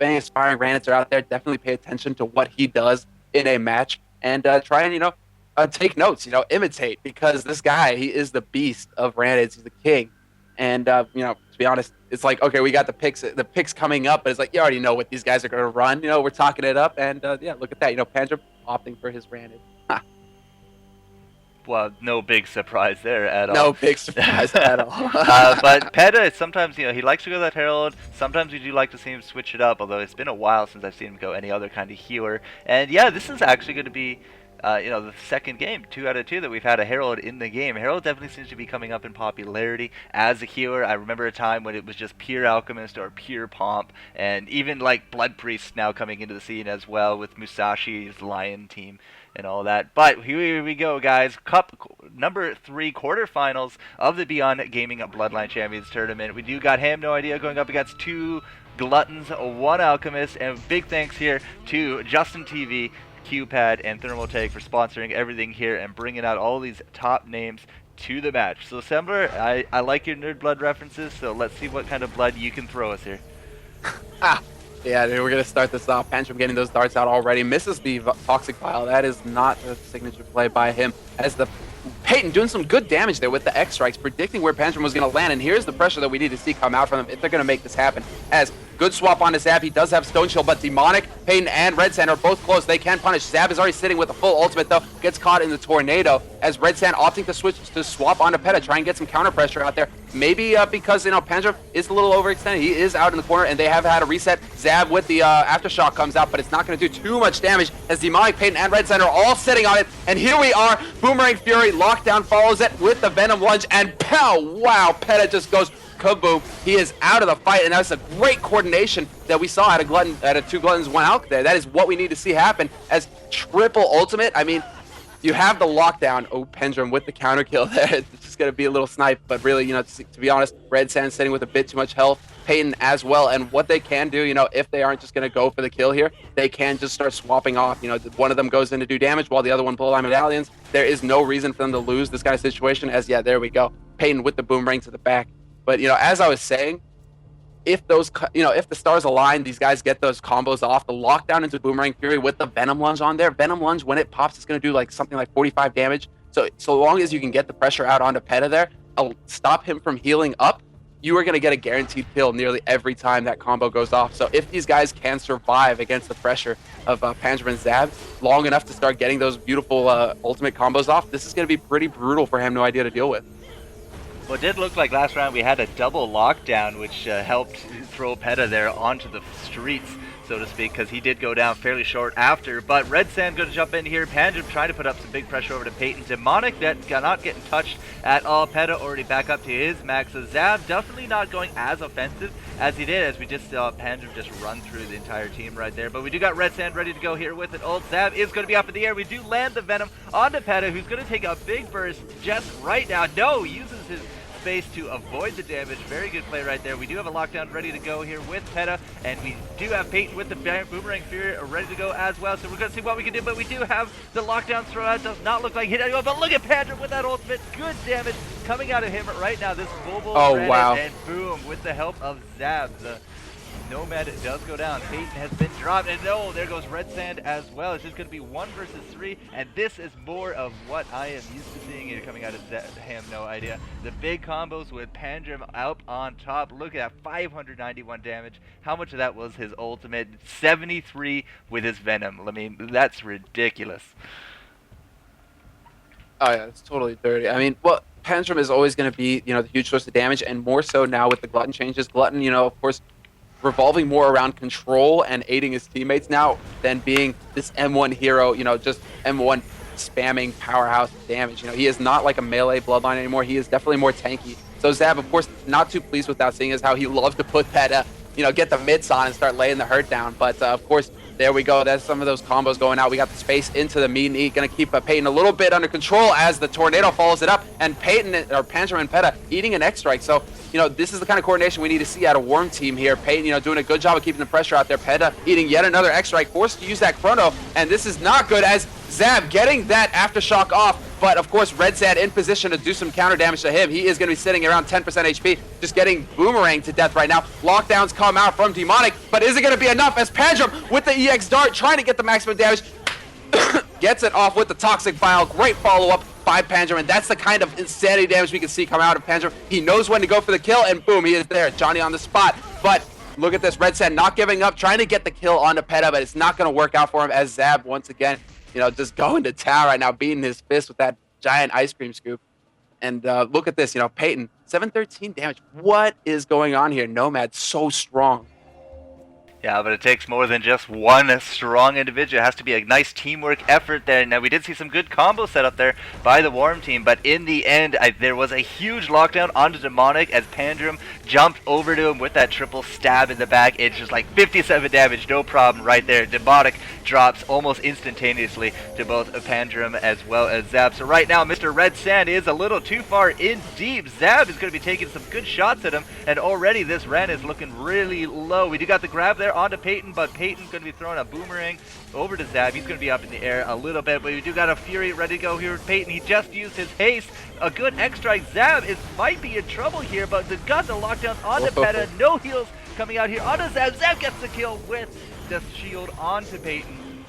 any aspiring Ranids are out there, definitely pay attention to what he does in a match and try and, take notes, imitate, because this guy, he is the beast of Ranids. He's the king. And, to be honest, it's like, okay, we got the picks coming up, but it's like, you already know what these guys are going to run. We're talking it up. And, yeah, look at that. Pandrum opting for his Ranid. Well, no big surprise there at all. No big surprise at all. But Peta, sometimes, he likes to go that Herald. Sometimes we do like to see him switch it up, although it's been a while since I've seen him go any other kind of healer. And yeah, this is actually going to be, the second game, 2 out of 2, that we've had a Herald in the game. Herald definitely seems to be coming up in popularity as a healer. I remember a time when it was just pure Alchemist or pure Pomp, and even like Blood Priest now coming into the scene as well with Musashi's Lion team and all that. But here we go, guys. Cup number 3 quarterfinals of the BeyondGaming Bloodline Champions Tournament. We do got Haem No Idea going up against 2 Gluttons, 1 Alchemist, and big thanks here to Justin TV, QPad, and Thermaltake for sponsoring everything here and bringing out all these top names to the match. So Semmler, I like your nerd blood references, so let's see what kind of blood you can throw us here. Yeah, dude, we're going to start this off. Pantrum getting those darts out already. Misses the Toxic Vial. That is not a signature play by him. As the Peyton doing some good damage there with the X-Strikes, predicting where Pantrum was going to land. And here's the pressure that we need to see come out from them if they're going to make this happen. As good swap onto Zab. He does have Stone Shield, but Demonic, Peyton, and Red Sand are both close. They can punish. Zab is already sitting with a full ultimate, though. Gets caught in the Tornado as Red Sand opting to swap onto Peta, try and get some counter pressure out there. Maybe because, Pantrum is a little overextended. He is out in the corner, and they have had a reset. Zab with the Aftershock comes out, but it's not going to do too much damage as Demonic, Peyton, and Red Sand are all sitting on it. And here we are. Boomerang Fury, Lockdown follows it with the Venom Lunge, and pow! Wow, Peta just goes kaboom. He is out of the fight, and that's a great coordination that we saw at a 2 Gluttons, 1 Alch there. That is what we need to see happen as triple ultimate. I mean, you have the lockdown. Oh, Pendrum with the counter kill there. It's just going to be a little snipe, but really, to be honest, Red Sand sitting with a bit too much health. Peyton as well, and what they can do, if they aren't just going to go for the kill here, they can just start swapping off. One of them goes in to do damage while the other one blow medallions. There is no reason for them to lose this kind of situation as, yeah, there we go. Peyton with the boomerang to the back. But, as I was saying, if those, if the stars align, these guys get those combos off, the lockdown into Boomerang Fury with the Venom Lunge on there. Venom Lunge, when it pops, it's going to do something like 45 damage. So long as you can get the pressure out onto Peta there, stop him from healing up, you are going to get a guaranteed kill nearly every time that combo goes off. So if these guys can survive against the pressure of Pantrum and Zab long enough to start getting those beautiful ultimate combos off, this is going to be pretty brutal for Haem No Idea to deal with. Well, it did look like last round we had a double lockdown, which helped throw Peta there onto the streets, so to speak, because he did go down fairly short after. But Red Sand going to jump in here. Pandrum trying to put up some big pressure over to Peyton. Demonic that not getting touched at all. Peta already back up to his max. So Zab definitely not going as offensive as he did, as we just saw Pandrum just run through the entire team right there. But we do got Red Sand ready to go here with an ult. Zab is going to be up in the air. We do land the Venom onto Peta, who's going to take a big burst just right now. No, uses his space to avoid the damage. Very good play right there. We do have a lockdown ready to go here with Peta, and we do have Peyton with the Boomerang Fury ready to go as well. So we're going to see what we can do, but we do have the lockdown throw out. Does not look like hit anyone, but look at Pandrum with that ultimate. Good damage coming out of him right now. This mobile wow. And boom, with the help of Zab, the Nomad does go down. Peyton has been dropped, and no, there goes Red Sand as well. It's just going to be 1 versus 3, and this is more of what I am used to seeing here coming out of Haem No Idea. The big combos with Pandrum up on top. Look at that, 591 damage. How much of that was his ultimate? 73 with his Venom. I mean, that's ridiculous. Oh yeah, it's totally dirty. I mean, well, Pandrum is always going to be, the huge source of damage, and more so now with the Glutton changes. Glutton, of course, revolving more around control and aiding his teammates now than being this M1 hero, just M1 spamming powerhouse damage. He is not like a melee bloodline anymore. He is definitely more tanky. So Zab, of course, not too pleased with that, seeing as how he loves to put that, get the mitts on and start laying the hurt down. But of course, there we go. That's some of those combos going out. We got the space into the meat and eat. Going to keep Peyton a little bit under control as the Tornado follows it up. And Pantrum and Peta eating an X-Strike. So, this is the kind of coordination we need to see out of Worm Team here. Peyton, doing a good job of keeping the pressure out there. Peta eating yet another X-Strike, forced to use that Chrono. And this is not good as Zab getting that Aftershock off, But of course, Red Sand in position to do some counter damage to him. He is going to be sitting around 10% HP, just getting boomerang to death right now. Lockdowns come out from Demonic, but is it going to be enough as Pandrum with the EX Dart trying to get the maximum damage? Gets it off with the Toxic Bile. Great follow-up by Pandrum, and that's the kind of insanity damage we can see come out of Pandrum. He knows when to go for the kill, and boom, he is there. Johnny on the spot. But look at this, Red Sand not giving up, trying to get the kill onto Peta, but it's not going to work out for him as Zab once again, you know, just going to town right now, beating his fist with that giant ice cream scoop. And look at this, you know, Peyton, 713 damage. What is going on here? Nomad, so strong. Yeah, but it takes more than just one strong individual. It has to be a nice teamwork effort there. Now, we did see some good combos set up there by the Worm team, but in the end, there was a huge lockdown onto Demonic as Pandrum jumped over to him with that triple stab in the back. It's just like 57 damage, no problem right there. Demonic drops almost instantaneously to both Pandrum as well as Zab. So right now, Mr. Red Sand is a little too far in deep. Zab is going to be taking some good shots at him, and already this Ren is looking really low. We do got the grab there onto Peyton, but Peyton's going to be throwing a boomerang over to Zab. He's going to be up in the air a little bit, but we do got a Fury ready to go here with Peyton. He just used his haste. A good X-Strike. Zab might be in trouble here, but they've got the lockdowns onto Peta. No heals coming out here onto Zab. Zab gets the kill with the shield onto Peyton.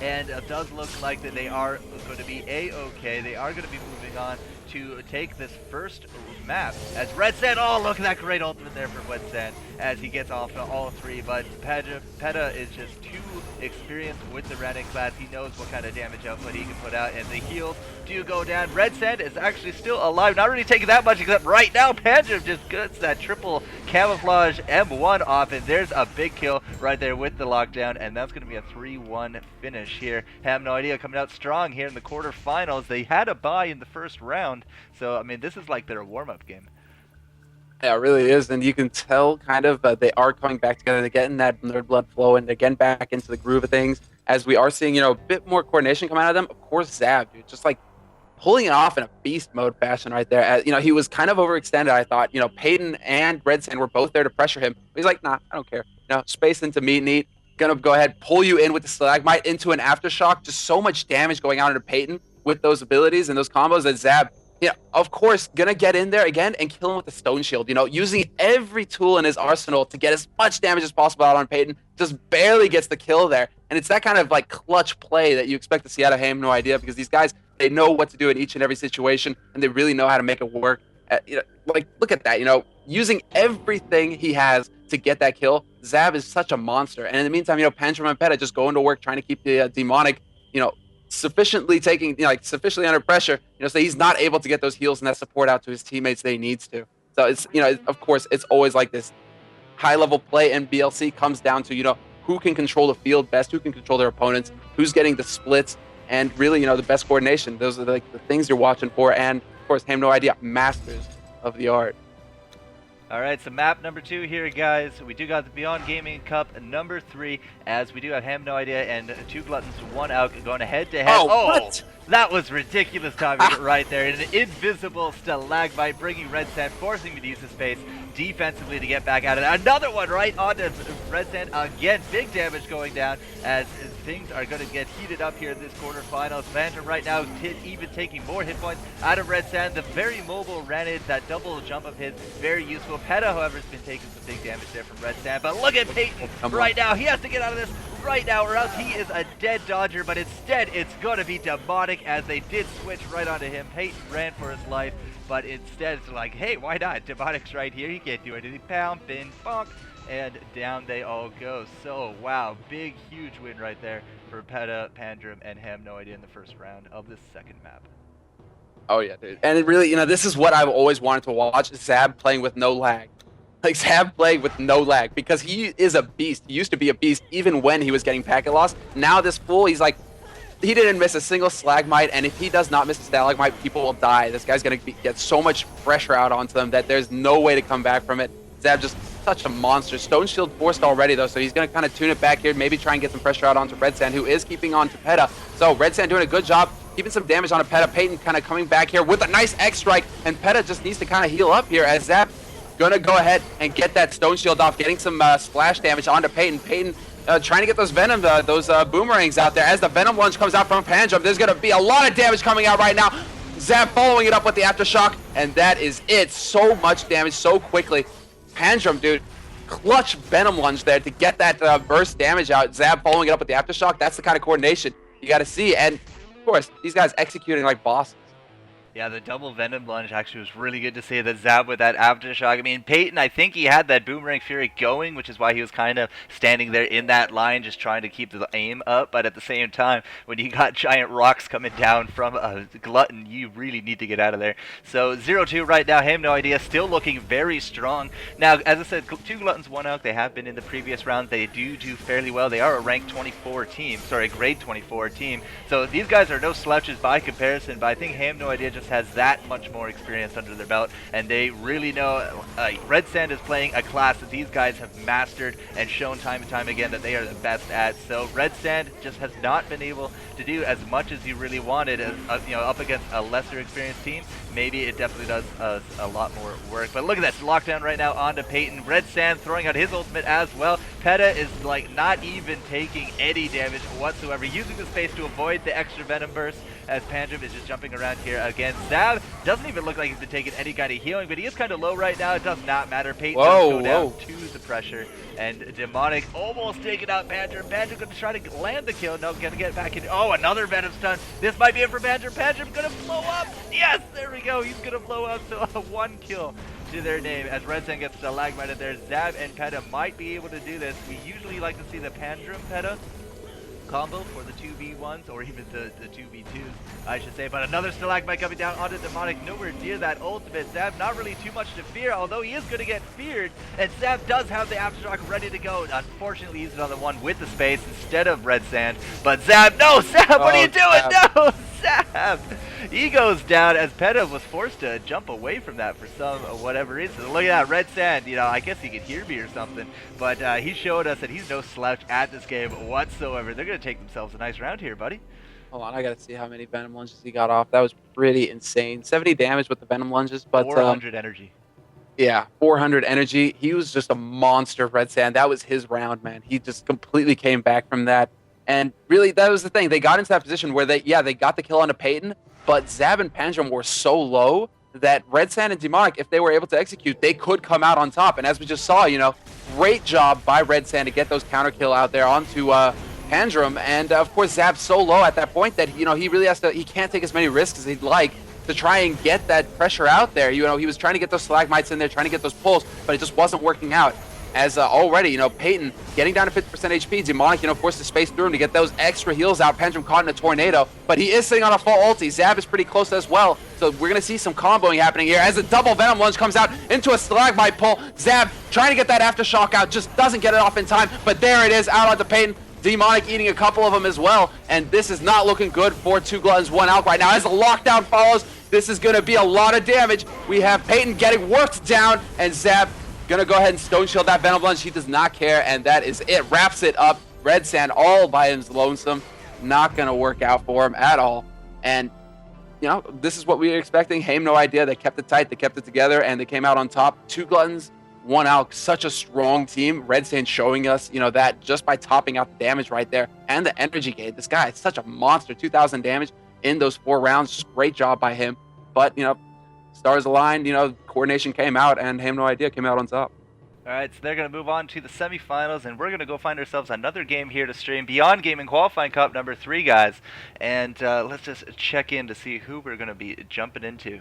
And it does look like that they are going to be A-okay. They are going to be moving on to take this first map. As Red Sand, oh, look at that great ultimate there for Red Sand as he gets off all three. But Peta is just too experienced with the Renin class. He knows what kind of damage output he can put out, and the heals do go down. Red Sand is actually still alive, not really taking that much, except right now Pandrum just gets that triple camouflage M1 off, and there's a big kill right there with the lockdown, and that's going to be a 3-1 finish here. Have no idea, coming out strong here in the quarterfinals. They had a bye in the first round, so I mean, this is like their warm-up game. Yeah, it really is, and you can tell kind of they are coming back together. They're getting that nerd blood flow, and they're getting back into the groove of things. As we are seeing, you know, a bit more coordination come out of them. Of course, Zab, dude, just like pulling it off in a beast mode fashion right there. As, you know, he was kind of overextended, I thought. You know, Peyton and Red Sand were both there to pressure him. He's like, nah, I don't care. You know, space into meet and eat. Gonna go ahead, pull you in with the Stalagmite into an Aftershock. Just so much damage going on into Peyton with those abilities and those combos that Zab, yeah, of course, gonna get in there again and kill him with the Stone Shield. You know, using every tool in his arsenal to get as much damage as possible out on Peyton. Just barely gets the kill there. And it's that kind of like clutch play that you expect to see out of Haem, no idea, because these guys, they know what to do in each and every situation, and they really know how to make it work. You know, like, look at that, you know, using everything he has to get that kill. Zab is such a monster. And in the meantime, you know, Pandrum and Peta just going to work trying to keep the Demonic, you know, sufficiently taking, you know, like sufficiently under pressure, you know, so he's not able to get those heals and that support out to his teammates that he needs to. So it's, you know, of course, it's always like this high level play in BLC comes down to, you know, who can control the field best, who can control their opponents, who's getting the splits, and really, you know, the best coordination. Those are like the things you're watching for. And of course, Haem, no idea, masters of the art. All right, so map number 2 here, guys. We do got the Beyond Gaming Cup number 3, as we do have Haem, no idea, and 2 Gluttons, 1 out, going head to head. Oh, that was ridiculous timing right there. An invisible Stalagmite bringing Red Sand, forcing me to use the space defensively to get back at it. Another one right onto Red Sand again. Big damage going down as things are going to get heated up here in this quarterfinals. Phantom right now even taking more hit points out of Red Sand. The very mobile Ranid, that double jump of his, very useful. Peta, however, has been taking some big damage there from Red Sand. But look at Peyton right now. He has to get out of this right now, or else he is a dead dodger. But instead, it's going to be Demonic, as they did switch right onto him. Peyton ran for his life, but instead it's like, hey, why not? Demonic's right here. He can't do anything. Pound, pin, bonk, and down they all go. So, wow, big, huge win right there for Peta, Pandrum, and Haem, no idea, in the first round of this second map. Oh yeah, dude. And it really, you know, this is what I've always wanted to watch, Zab playing with no lag. Like, Zab playing with no lag, because he is a beast. He used to be a beast even when he was getting packet loss. Now this fool, he's like, he didn't miss a single Stalagmite, and if he does not miss a Stalagmite, people will die. This guy's going to get so much pressure out onto them that there's no way to come back from it. Zab just such a monster. Stone Shield forced already, though, so he's going to kind of tune it back here, maybe try and get some pressure out onto Red Sand, who is keeping on to Peta. So Red Sand doing a good job, keeping some damage on a Peta. Peyton kind of coming back here with a nice X-Strike, and Peta just needs to kind of heal up here as Zab going to go ahead and get that Stone Shield off, getting some splash damage onto Peyton. Peyton trying to get those Venom, those boomerangs out there. As the Venom launch comes out from Pandrum, there's going to be a lot of damage coming out right now. Zab following it up with the Aftershock, and that is it. So much damage so quickly. Pandrum, dude, clutch Venom Lunge there to get that burst damage out. Zab following it up with the Aftershock, that's the kind of coordination you got to see. And, of course, these guys executing like bosses. Yeah, the double Venom Lunge actually was really good to see. The Zab with that Aftershock. I mean, Peyton, I think he had that Boomerang Fury going, which is why he was kind of standing there in that line, just trying to keep the aim up. But at the same time, when you got giant rocks coming down from a Glutton, you really need to get out of there. So 0-2 right now, Haem, no idea, still looking very strong. Now, as I said, 2 Gluttons, 1 Elk. They have been in the previous rounds. They do fairly well. They are a rank 24 team, sorry, a grade 24 team. So these guys are no slouches by comparison, but I think Haem, no idea, just has that much more experience under their belt, and they really know Red Sand is playing a class that these guys have mastered and shown time and time again that they are the best at. So Red Sand just has not been able to do as much as he really wanted, you know, up against a lesser experienced team. Maybe it definitely does a lot more work. But look at that lockdown right now onto Peyton. Red Sand throwing out his ultimate as well. Peta is like not even taking any damage whatsoever, using the space to avoid the extra Venom burst as Pandrum is just jumping around here again. Zab doesn't even look like he's been taking any kind of healing, but he is kind of low right now. It does not matter. Peyton does go down to the pressure, and Demonic almost taking out Pandrum. Pandrum going to try to land the kill. No, going to get back in. Oh, another Venom stun. This might be it for Pandrum. Pandrum going to blow up. Yes, there we go. He's going to blow up. So 1 kill to their name as Red Sand gets the Stalagmite in there. Zab and Peta might be able to do this. We usually like to see the Pandrum Peta combo for the 2v1s, or even the 2v2s, I should say. But another Stalagmite coming down onto Demonic, nowhere near that ultimate. Zab not really too much to fear, although he is going to get feared, and Zab does have the Aftershock ready to go. Unfortunately, he's another one with the space instead of Red Sand. But Zab, no, Zab, what are you doing? Zab. No, Zab! He goes down as Peta was forced to jump away from that for some whatever reason. Look at that, Red Sand, you know, I guess he could hear me or something, but he showed us that he's no slouch at this game whatsoever. They're going to take themselves a nice round here, buddy. Hold on, I gotta see how many Venom Lunges he got off. That was pretty insane. 70 damage with the Venom Lunges, but 400 energy. Yeah, 400 energy. He was just a monster, Red Sand. That was his round, man. He just completely came back from that. And really, that was the thing. They got into that position where they got the kill onto Peyton, but Zab and Pandrum were so low that Red Sand and Demonic, if they were able to execute, they could come out on top. And as we just saw, you know, great job by Red Sand to get those counter kill out there onto Pandrum. And of course, Zab's so low at that point that, you know, he really he can't take as many risks as he'd like to try and get that pressure out there. You know, he was trying to get those Stalagmites in there, trying to get those pulls, but it just wasn't working out. As already, you know, Peyton getting down to 50% HP, Demonic, you know, forced to space through him to get those extra heals out. Pandrum caught in a tornado, but he is sitting on a full ulti. Zab is pretty close as well, so we're going to see some comboing happening here as a double Venom Lunge comes out into a Stalagmite pull. Zab trying to get that Aftershock out, just doesn't get it off in time, but there it is, out onto Peyton. Demonic eating a couple of them as well, and this is not looking good for 2 Gluttons, 1 Alk right now. As the lockdown follows, this is going to be a lot of damage. We have Peyton getting worked down, and Zab gonna go ahead and stone shield that Venom Lunge. He does not care, and that is it. Wraps it up. Red Sand all by his lonesome. Not gonna work out for him at all. And you know, this is what we were expecting. Haem, no idea. They kept it tight, they kept it together, and they came out on top. 2 Gluttons, 1 Alk. Such a strong team. Red Sand showing us, you know, that just by topping out the damage right there and the energy gain. This guy is such a monster. 2,000 damage in those 4 rounds. Just great job by him. But you know, stars aligned, you know, coordination came out, and Haem, no idea, came out on top. All right, so they're going to move on to the semifinals, and we're going to go find ourselves another game here to stream. BeyondGaming Qualifying Cup number 3, guys. And let's just check in to see who we're going to be jumping into.